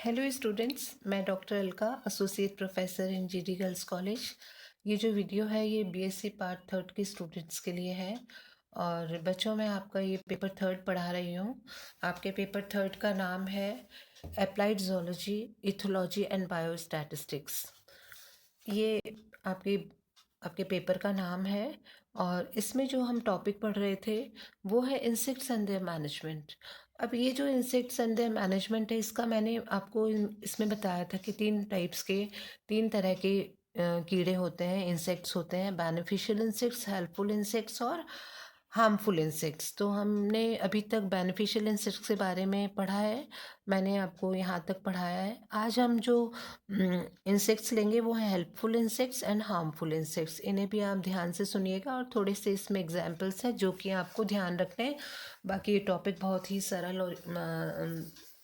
Hello students, मैं doctor Alka, associate professor in GD girls college. ये जो वीडियो है ये बीएससी पार्ट थर्ड के स्टूडेंट्स के लिए है। और बच्चों मैं आपका ये पेपर थर्ड पढ़ा रही हूँ। आपके पेपर थर्ड का नाम है applied zoology, ethology and biostatistics. ये आपके आपके पेपर का नाम है। और इसमें जो हम टॉपिक पढ़ रहे थे वो है इंसेक्ट्स एंड देयर मैनेजमेंट। अब ये जो इंसेक्ट्स एंड देयर मैनेजमेंट है, इसका मैंने आपको इसमें बताया था कि तीन तरह के कीड़े होते हैं, इंसेक्ट्स होते हैं, बेनिफिशियल इंसेक्ट्स, हेल्पफुल इंसेक्ट्स और हार्मफुल इंसेक्ट्स। तो हमने अभी तक बेनिफिशियल इंसेक्ट्स के बारे में पढ़ा है, मैंने आपको यहाँ तक पढ़ाया है। आज हम जो इंसेक्ट्स लेंगे वो हैं helpful insects and harmful insects. इन्हें भी आप ध्यान से सुनिएगा और थोड़े से इसमें एग्जाम्पल्स हैं जो कि आपको ध्यान रखने हैं। बाकी ये टॉपिक बहुत ही सरल और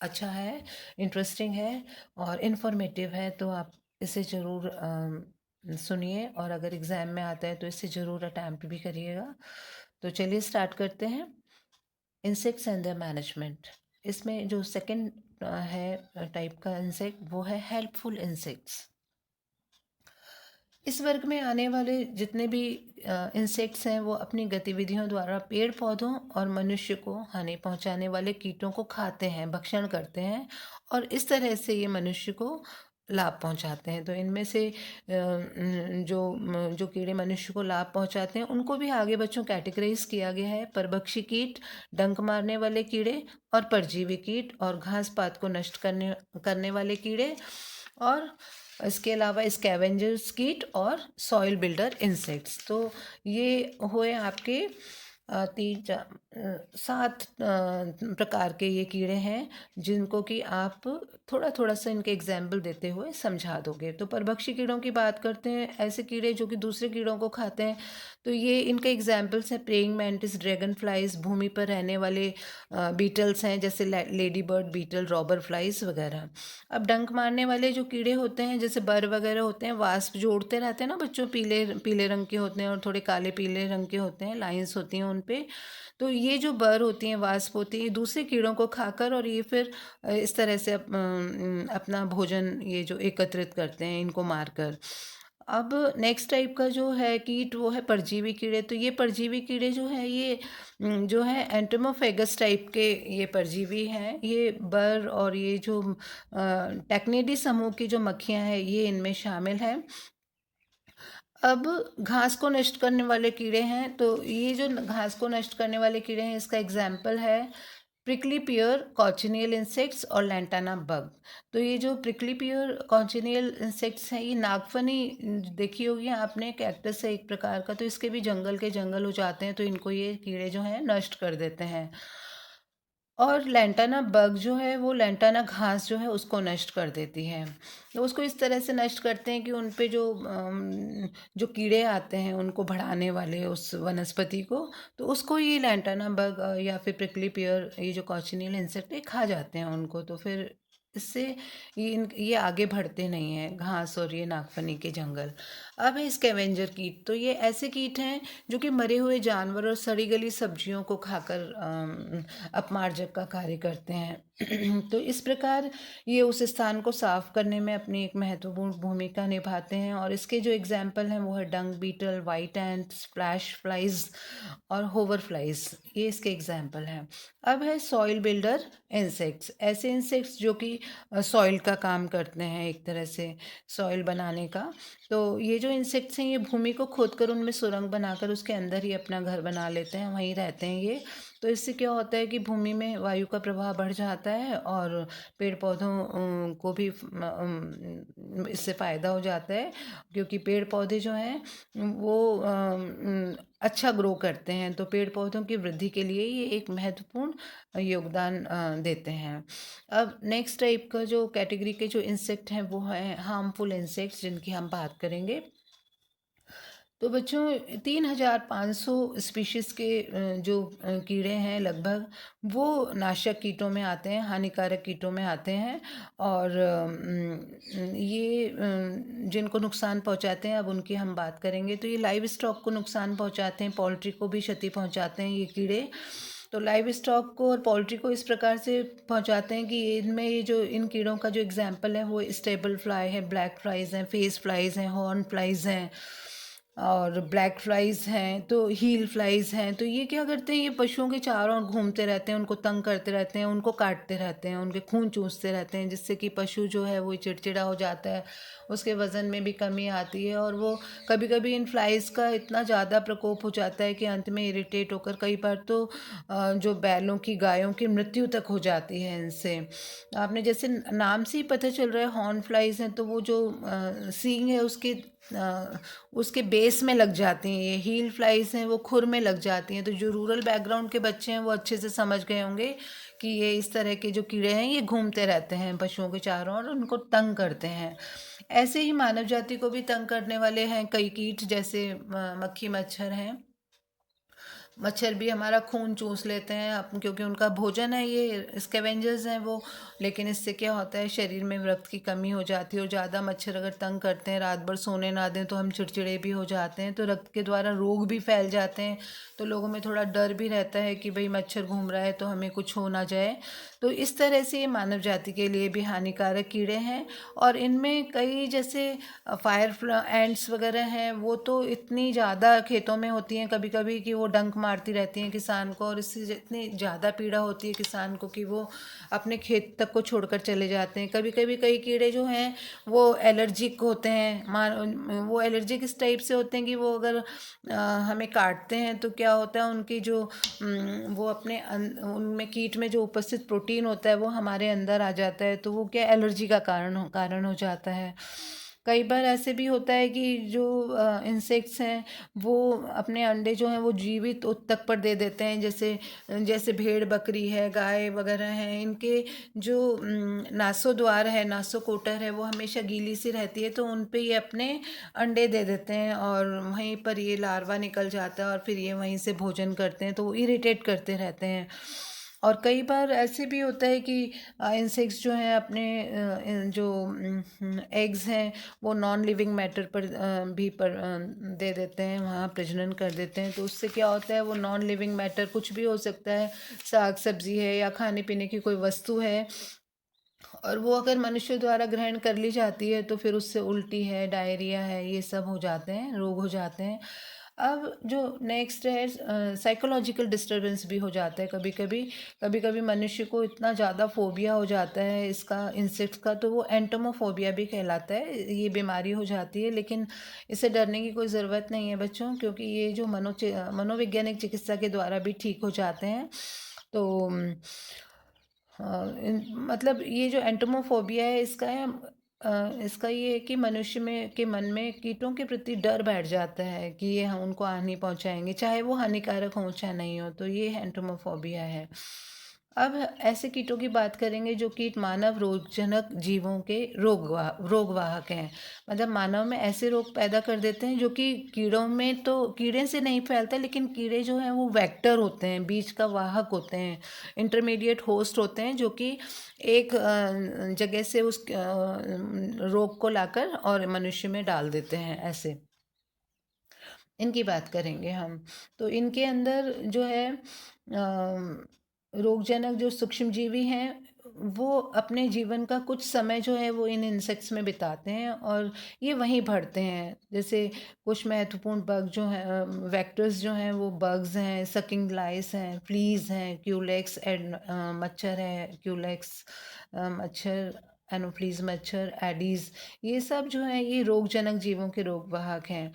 अच्छा है, इंटरेस्टिंग है और इन्फॉर्मेटिव है, तो आप इसे ज़रूर सुनिए और अगर एग्ज़ाम में आता है तो इसे ज़रूर अटैम्प्ट भी करिएगा। तो चलिए स्टार्ट करते हैं। Insects and there management. इसमें जो सेकंड है टाइप का इंसेक्ट वो है हेल्पफुल इंसेक्ट्स। इस वर्ग में आने वाले जितने भी इंसेक्ट्स हैं वो अपनी गतिविधियों द्वारा पेड़ पौधों और मनुष्य को हानि पहुंचाने वाले कीटों को खाते हैं, भक्षण करते हैं और इस तरह से ये मनुष्य को लाभ पहुंचाते हैं। तो इनमें से जो कीड़े मनुष्य को लाभ पहुंचाते हैं उनको भी आगे बच्चों कैटेगराइज किया गया है। परभक्षी कीट, डंक मारने वाले कीड़े और परजीवी कीट, और घास पात को नष्ट करने करने वाले कीड़े, और इसके अलावा स्कैवेंजर्स कीट और सॉइल बिल्डर इंसेक्ट्स। तो ये हुए आपके सात प्रकार के ये कीड़े हैं जिनको कि आप थोड़ा थोड़ा सा इनके एग्जाम्पल देते हुए समझा दोगे। तो परभक्षी कीड़ों की बात करते हैं, ऐसे कीड़े जो कि दूसरे कीड़ों को खाते हैं। तो ये इनके एग्जाम्पल्स हैं प्रेइंग मैंटिस, ड्रैगन फ्लाइज, भूमि पर रहने वाले बीटल्स हैं जैसे lady bird beetle, robber flies वगैरह। अब डंक मारने वाले जो कीड़े होते हैं जैसे बर वगैरह होते हैं, वास्प जो उड़ते रहते हैं ना बच्चों, पीले पीले रंग के होते हैं और थोड़े काले पीले रंग के होते हैं, लाइंस होती हैं उन पे। तो ये जो बर होती हैं, वास्प होती है, ये दूसरे कीड़ों को खाकर और ये फिर इस तरह से अपना भोजन ये जो एकत्रित करते हैं इनको मारकर। अब नेक्स्ट टाइप का जो है कीट वो है परजीवी कीड़े। तो ये परजीवी कीड़े जो है ये जो है एंटोमोफेगस टाइप के ये परजीवी हैं। ये बर और ये जो टेक्निडी समूह की जो मक्खियां हैं ये इनमें शामिल हैं। अब घास को नष्ट करने वाले कीड़े हैं, तो ये जो घास को नष्ट करने वाले कीड़े हैं इसका एग्जाम्पल है प्रिकली पियर, कॉचिनियल इंसेक्ट्स और लैंटाना बग। तो ये जो प्रिकली पियर कॉचिनियल इंसेक्ट्स हैं ये नागफनी देखी होगी आपने, कैक्टस है एक प्रकार का, तो इसके भी जंगल के जंगल हो जाते हैं तो इनको ये कीड़े जो हैं नष्ट कर देते हैं। और लैंटाना बग जो है वो लैंटाना घास जो है उसको नष्ट कर देती है। तो उसको इस तरह से नष्ट करते हैं कि उन पे जो कीड़े आते हैं उनको बढ़ाने वाले उस वनस्पति को, तो उसको ये लैंटाना बग या फिर प्रिकली पियर ये जो कॉचिनियल इंसेक्ट है खा जाते हैं उनको। तो फिर इससे ये आगे बढ़ते नहीं हैं, घास और ये नागफनी के जंगल। अब है स्कैवेंजर कीट। तो ये ऐसे कीट हैं जो कि मरे हुए जानवर और सड़ी गली सब्जियों को खाकर अपमार्जक का कार्य करते हैं। तो इस प्रकार ये उस स्थान को साफ करने में अपनी एक महत्वपूर्ण भूमिका निभाते हैं। और इसके जो एग्जाम्पल हैं वो है डंग beetle, white ant, splash flies और होवर फ्लाइज, ये इसके एग्जाम्पल हैं। अब है सॉइल बिल्डर इंसेक्ट्स। ऐसे इंसेक्ट्स जो कि सॉइल का काम करते हैं, एक तरह से सॉइल बनाने का। तो ये जो इंसेक्ट्स हैं ये भूमि को खोदकर उनमें सुरंग बनाकर उसके अंदर ही अपना घर बना लेते हैं, वहीं रहते हैं ये। तो इससे क्या होता है कि भूमि में वायु का प्रवाह बढ़ जाता है और पेड़ पौधों को भी इससे फ़ायदा हो जाता है, क्योंकि पेड़ पौधे जो हैं वो अच्छा ग्रो करते हैं। तो पेड़ पौधों की वृद्धि के लिए ये एक महत्वपूर्ण योगदान देते हैं। अब नेक्स्ट टाइप का जो कैटेगरी के जो इंसेक्ट हैं वो हैं हार्मफुल इंसेक्ट्स, जिनकी हम बात करेंगे। तो बच्चों 3500 स्पीशीज़ के जो कीड़े हैं लगभग, वो नाशक कीटों में आते हैं, हानिकारक कीटों में आते हैं। और ये जिनको नुकसान पहुंचाते हैं अब उनकी हम बात करेंगे। तो ये लाइव स्टॉक को नुकसान पहुंचाते हैं, पोल्ट्री को भी क्षति पहुंचाते हैं ये कीड़े। तो लाइव स्टॉक को और पोल्ट्री को इस प्रकार से पहुंचाते हैं कि इनमें ये जो इन कीड़ों का जो एग्जाम्पल है वो स्टेबल फ्लाई है, ब्लैक फ्लाइज हैं, फेस फ्लाइज हैं, हॉर्न फ्लाइज हैं और ब्लैक फ्लाइज हैं, तो हील फ्लाइज हैं। तो ये क्या करते हैं, ये पशुओं के चारों ओर घूमते रहते हैं, उनको तंग करते रहते हैं, उनको काटते रहते हैं, उनके खून चूसते रहते हैं, जिससे कि पशु जो है वो चिड़चिड़ा हो जाता है, उसके वज़न में भी कमी आती है और वो कभी कभी इन फ्लाइज का इतना ज़्यादा प्रकोप हो जाता है कि अंत में इरिटेट होकर कई बार तो जो बैलों की, गायों की मृत्यु तक हो जाती है इनसे। आपने जैसे नाम से ही पता चल रहा है हॉर्न फ्लाइज हैं, तो वो जो सींग है उसके बेस में लग जाती हैं। ये हील फ्लाइज हैं वो खुर में लग जाती हैं। तो जो रूरल बैकग्राउंड के बच्चे हैं वो अच्छे से समझ गए होंगे कि ये इस तरह के जो कीड़े हैं ये घूमते रहते हैं पशुओं के चारों ओर, उनको तंग करते हैं। ऐसे ही मानव जाति को भी तंग करने वाले हैं कई कीट, जैसे मक्खी मच्छर हैं। मच्छर भी हमारा खून चूस लेते हैं क्योंकि उनका भोजन है, ये स्कैवेंजर्स हैं वो। लेकिन इससे क्या होता है, शरीर में रक्त की कमी हो जाती है और ज़्यादा मच्छर अगर तंग करते हैं, रात भर सोने ना दें तो हम चिड़चिड़े भी हो जाते हैं, तो रक्त के द्वारा रोग भी फैल जाते हैं। तो लोगों में थोड़ा डर भी रहता है कि भाई मच्छर घूम रहा है तो हमें कुछ हो ना जाए। तो इस तरह से ये मानव जाति के लिए भी हानिकारक कीड़े हैं। और इनमें कई जैसे फायर एंड्स वगैरह हैं, वो तो इतनी ज़्यादा खेतों में होती हैं कभी कभी कि वो डंक मारती रहती हैं किसान को, और इससे इतनी ज़्यादा पीड़ा होती है किसान को कि वो अपने खेत तक को छोड़कर चले जाते हैं। कभी कभी कई कीड़े जो हैं वो एलर्जिक होते हैं, वो एलर्जिक इस टाइप से होते हैं कि वो अगर हमें काटते हैं तो क्या होता है, उनकी जो वो अपने उनमें कीट में जो उपस्थित प्रोटीन होता है वो हमारे अंदर आ जाता है, तो वो क्या एलर्जी का कारण हो जाता है। कई बार ऐसे भी होता है कि जो इंसेक्ट्स हैं वो अपने अंडे जो हैं वो जीवित उत्तक पर दे देते हैं, जैसे जैसे भेड़ बकरी है, गाय वगैरह हैं, इनके जो नासोद्वार है, नासोकोटर है, वो हमेशा गीली सी रहती है, तो उन पे ये अपने अंडे दे देते हैं और वहीं पर ये लार्वा निकल जाता है और फिर ये वहीं से भोजन करते हैं, तो वो इरिटेट करते रहते हैं। और कई बार ऐसे भी होता है कि इंसेक्ट्स जो हैं अपने जो एग्स हैं वो नॉन लिविंग मैटर पर भी दे देते हैं, वहाँ प्रजनन कर देते हैं। तो उससे क्या होता है, वो नॉन लिविंग मैटर कुछ भी हो सकता है, साग सब्जी है या खाने पीने की कोई वस्तु है, और वो अगर मनुष्य द्वारा ग्रहण कर ली जाती है तो फिर उससे उल्टी है, डायरिया है, ये सब हो जाते हैं, रोग हो जाते हैं। अब जो नेक्स्ट है, साइकोलॉजिकल डिस्टरबेंस भी हो जाता है कभी कभी मनुष्य को इतना ज़्यादा फोबिया हो जाता है इसका, इंसेक्ट्स का, तो वो एंटोमोफोबिया भी कहलाता है, ये बीमारी हो जाती है। लेकिन इससे डरने की कोई ज़रूरत नहीं है बच्चों, क्योंकि ये जो मनोवैज्ञानिक चिकित्सा के द्वारा भी ठीक हो जाते हैं। तो हाँ, मतलब ये जो एंटोमोफोबिया है इसका ये है कि मनुष्य में के मन में कीटों के प्रति डर बैठ जाता है कि ये हम उनको हानि पहुंचाएंगे, चाहे वो हानिकारक हो चाहे नहीं हो, तो ये एंटोमोफोबिया है। अब ऐसे कीटों की बात करेंगे जो कीट मानव रोगजनक जीवों के रोगवाहक हैं। मतलब मानव में ऐसे रोग पैदा कर देते हैं जो कि कीड़ों में तो कीड़े से नहीं फैलता, लेकिन कीड़े जो हैं वो वेक्टर होते हैं, बीज का वाहक होते हैं, इंटरमीडिएट होस्ट होते हैं, जो कि एक जगह से उस रोग को लाकर और मनुष्य में डाल देते हैं। ऐसे इनकी बात करेंगे हम। तो इनके अंदर जो है रोगजनक जो सूक्ष्मजीवी हैं वो अपने जीवन का कुछ समय जो है वो इन इंसेक्ट्स में बिताते हैं और ये वहीं बढ़ते हैं। जैसे कुछ महत्वपूर्ण बग जो हैं, वेक्टर्स जो हैं, वो बग्स हैं, सकिंग लाइस हैं, फ्लीज हैं, क्यूलेक्स एंड मच्छर है, क्यूलेक्स मच्छर, एनोफ्लीज मच्छर, एडीज, ये सब जो हैं ये रोगजनक जीवों के रोगवाहक हैं।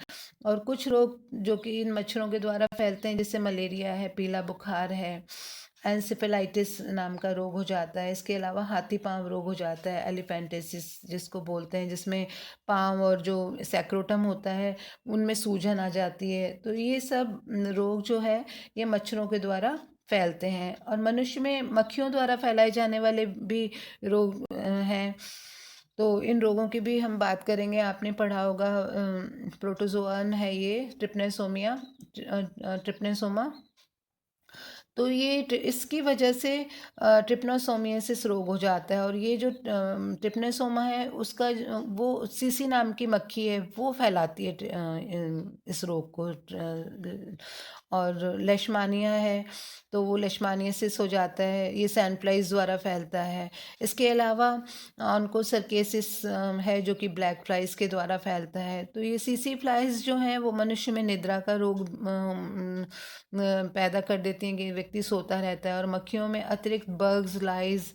और कुछ रोग जो कि इन मच्छरों के द्वारा फैलते हैं, जैसे मलेरिया है, पीला बुखार है, एंसेफेलाइटिस नाम का रोग हो जाता है। इसके अलावा हाथी पांव रोग हो जाता है, एलिफेंटिसिस जिसको बोलते हैं, जिसमें पांव और जो सैक्रोटम होता है उनमें सूजन आ जाती है। तो ये सब रोग जो है ये मच्छरों के द्वारा फैलते हैं। और मनुष्य में मक्खियों द्वारा फैलाए जाने वाले भी रोग हैं। तो इन रोगों की भी हम बात करेंगे। आपने पढ़ा होगा, प्रोटोजोअन है ये, ट्रिपनेसोमिया, ट्रिपनेसोमा। तो ये इसकी वजह से ट्रिप्नोसोमियासिस रोग हो जाता है। और ये जो ट्रिप्नोसोमा है उसका वो सीसी नाम की मक्खी है, वो फैलाती है इस रोग को। और लेशमानिया है तो वो लेशमानियासिस हो जाता है, ये सैंड फ्लाइज द्वारा फैलता है। इसके अलावा ऑन्कोसर्केसिस है जो कि ब्लैक फ्लाइज के द्वारा फैलता है। तो ये सीसी फ्लाइज जो हैं वो मनुष्य में निद्रा का रोग पैदा कर देती हैं कि व्यक्ति सोता रहता है। और मक्खियों में अतिरिक्त बग्स, लाइज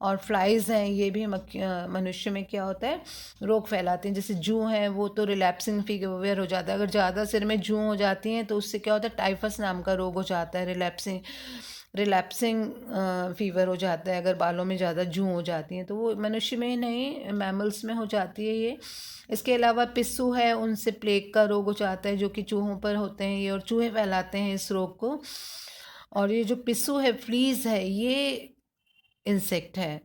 और फ्लाइज हैं, ये भी मनुष्य में क्या होता है, रोग फैलाते हैं। जैसे जूं है वो तो रिलैप्सिंग फीवर हो जाता है, अगर ज़्यादा सिर में जूं हो जाती हैं तो उससे क्या होता है, टाइफस नाम का रोग हो जाता है, रिलैप्सिंग रिलैप्सिंग फीवर हो जाता है। अगर बालों में ज़्यादा जूं हो जाती हैं तो वो मनुष्य में नहीं, मैमल्स में हो जाती है ये। इसके अलावा पिस्सू है, उनसे प्लेग का रोग हो जाता है जो कि चूहों पर होते हैं ये, और चूहे फैलाते हैं इस रोग को। और ये जो पिस्सू है, फ्लीज है, ये इंसेक्ट है।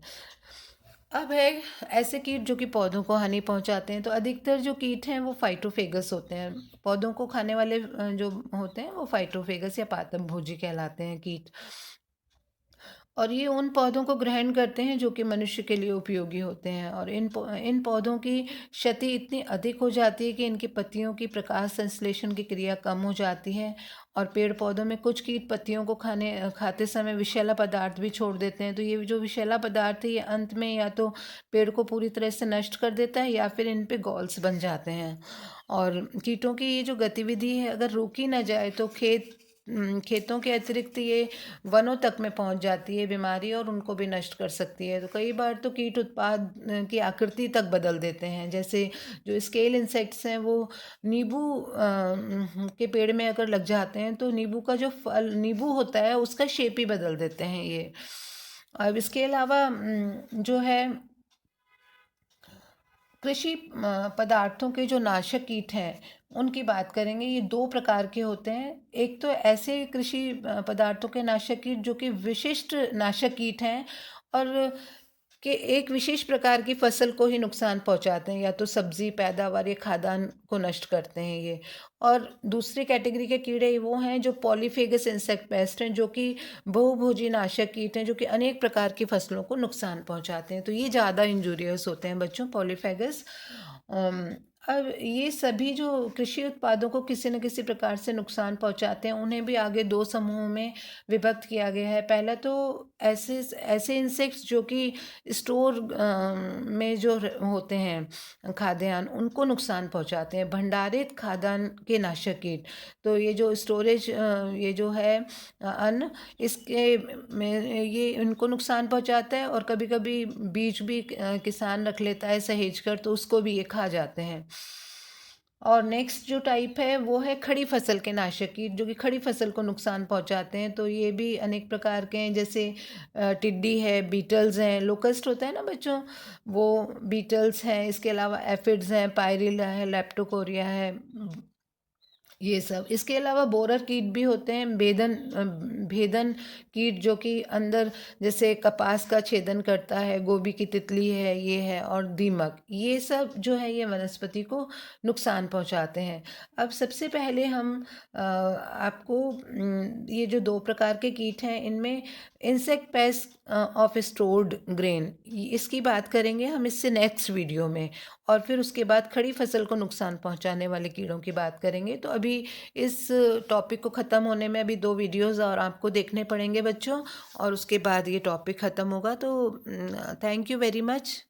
अब है ऐसे कीट जो कि पौधों को हानि पहुंचाते हैं। तो अधिकतर जो कीट हैं वो फाइटोफेगस होते हैं। पौधों को खाने वाले जो होते हैं वो फाइटोफेगस या पातक भोजी कहलाते हैं कीट। और ये उन पौधों को ग्रहण करते हैं जो कि मनुष्य के लिए उपयोगी होते हैं। और इन पौधों की क्षति इतनी अधिक हो जाती है कि इनकी पत्तियों की प्रकाश संश्लेषण की क्रिया कम हो जाती है। और पेड़ पौधों में कुछ कीट पत्तियों को खाते समय विषैला पदार्थ भी छोड़ देते हैं। तो ये जो विषैला पदार्थ है ये अंत में या तो पेड़ को पूरी तरह से नष्ट कर देता है या फिर इन पे गॉल्स बन जाते हैं। और कीटों की ये जो गतिविधि है अगर रोकी ना जाए तो खेतों के अतिरिक्त ये वनों तक में पहुंच जाती है बीमारी, और उनको भी नष्ट कर सकती है। तो कई बार तो कीट उत्पाद की आकृति तक बदल देते हैं। जैसे जो स्केल इंसेक्ट्स हैं वो नींबू के पेड़ में अगर लग जाते हैं तो नींबू का जो फल नींबू होता है उसका शेप ही बदल देते हैं ये। अब इसके अलावा जो है कृषि पदार्थों के जो नाशक कीट हैं उनकी बात करेंगे। ये दो प्रकार के होते हैं। एक तो ऐसे कृषि पदार्थों के नाशक कीट जो कि विशिष्ट नाशक कीट हैं और कि एक विशेष प्रकार की फसल को ही नुकसान पहुंचाते हैं, या तो सब्जी पैदावार या खाद्यान्न को नष्ट करते हैं ये। और दूसरी कैटेगरी के कीड़े वो हैं जो पॉलीफेगस इंसेक्ट पेस्ट हैं, जो कि बहुभोजी नाशक कीट हैं जो कि अनेक प्रकार की फसलों को नुकसान पहुंचाते हैं। तो ये ज़्यादा इंजूरियस होते हैं बच्चों, पॉलीफेगस। अब ये सभी जो कृषि उत्पादों को किसी न किसी प्रकार से नुकसान पहुंचाते हैं उन्हें भी आगे दो समूहों में विभक्त किया गया है। पहला तो ऐसे ऐसे इंसेक्ट्स जो कि स्टोर में जो होते हैं खाद्यान्न उनको नुकसान पहुंचाते हैं, भंडारित खाद्यान्न के नाशक कीट। तो ये जो स्टोरेज ये जो है अन्न, इसके में ये इनको नुकसान पहुंचाता है। और कभी कभी बीज भी किसान रख लेता है सहेज कर, तो उसको भी ये खा जाते हैं। और नेक्स्ट जो टाइप है वो है खड़ी फसल के नाशक कीट, जो कि खड़ी फसल को नुकसान पहुंचाते हैं। तो ये भी अनेक प्रकार के हैं, जैसे टिड्डी है, बीटल्स हैं, लोकस्ट होता है ना बच्चों, वो बीटल्स हैं। इसके अलावा एफिड्स हैं, पायरिल है, लेप्टोकोरिया है, ये सब। इसके अलावा बोरर कीट भी होते हैं, भेदन कीट जो कि अंदर जैसे कपास का छेदन करता है, गोभी की तितली है, ये है, और दीमक, ये सब जो है ये वनस्पति को नुकसान पहुंचाते हैं। अब सबसे पहले हम आपको ये जो दो प्रकार के कीट हैं इनमें insect pest of stored grain, इसकी बात करेंगे हम इससे नेक्स्ट वीडियो में। और फिर उसके बाद खड़ी फसल को नुकसान पहुंचाने वाले कीड़ों की बात करेंगे। तो अभी इस टॉपिक को ख़त्म होने में अभी दो वीडियोस और आपको देखने पड़ेंगे बच्चों, और उसके बाद ये टॉपिक ख़त्म होगा। तो थैंक यू वेरी मच।